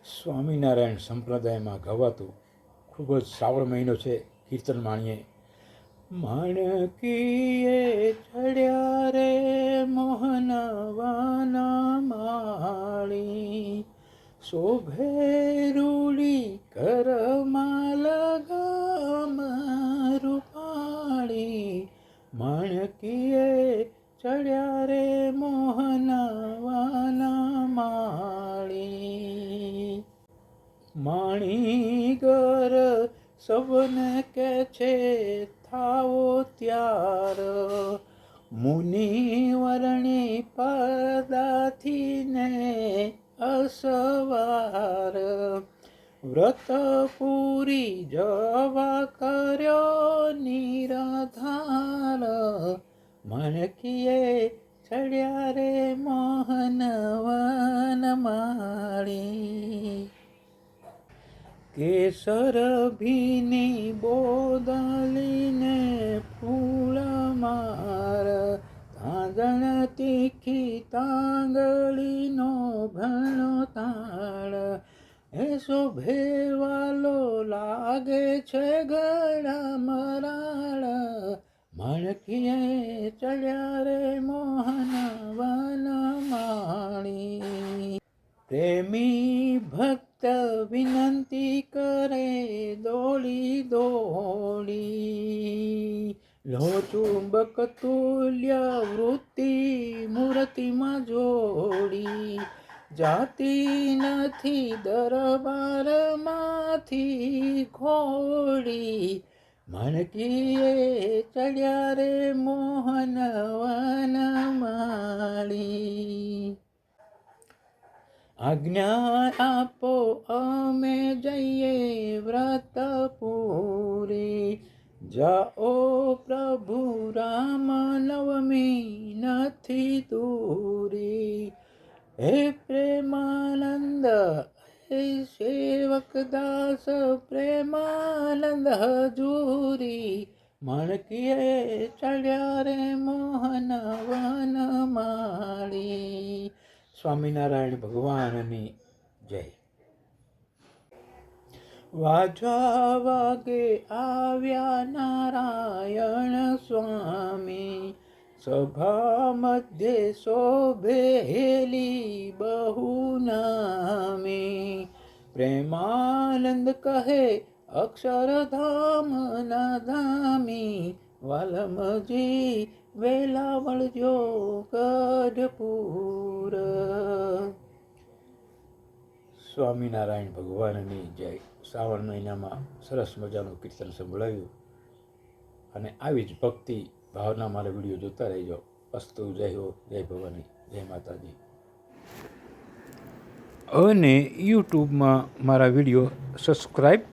સ્વામિનારાયણ સંપ્રદાયમાં ગવાતું ખૂબ જ શ્રાવણ મહિનો છે. કીર્તન માણીએ. માણકીએ ચડ્યા રે મોહનવાના માળી, શોભે રૂડી કરમાં લગામ રૂપાળી. માણકીએ ચડ્યા રે મોહનવાના માળી. માણીગર સૌને કે છે થાવો ત્યાર, મુનિવરણી પદાથી ને અસવાર. વ્રત પૂરી જવા કર્યો નિરાધાર, માણકીએ ચડ્યા રે મોહનવન માળી. કેસર ભીની બોદલીને ફૂલમાર, તાંદણ તીખી તાંગળીનો ઘણો તાળ. એ શોભેવાલો લાગે છે ગળા મરાળ, માણકીએ ચડ્યા રે મોહનવન માળી. પ્રેમી ભક્ત વિનંતી કરે દોડી દોડી, લો ચુંબક તુલ્ય વૃત્તિ મૂર્તિમાં જોડી. જાતી નથી દરબારમાંથી ઘોડી, માણકીએ ચડ્યા રે મોહનવન માળી. આજ્ઞા આપો અમે જઈએ વ્રત પૂરી, જાઓ પ્રભુ રામ નવમી નથી દૂરી. હે પ્રેમાનંદ હે સેવક દાસ પ્રેમાનંદ હજૂરી, માણકીએ ચડ્યા રે મોહનવન માળી. સ્વામિનારાયણ ભગવાનની જય. વાજા વાગે આવ્યા નારાયણ સ્વામી, સભા મધ્યે શોભેલી બહુ નામી. પ્રેમાનંદ કહે અક્ષરધામ ના ધામી, વાલમજી વેલા વળજો ગઢપુર. સ્વામિનારાયણ ભગવાનની જય. શ્રાવણ મહિનામાં સરસ મજાનું કીર્તન સંભળાવ્યું અને આવી જ ભક્તિ ભાવના મારા વિડીયો જોતા રહેજો. અસ્તુ. જય હો. જય ભવાની. જય માતાજી. અને યુટ્યુબમાં મારા વિડીયો સબસ્ક્રાઈબ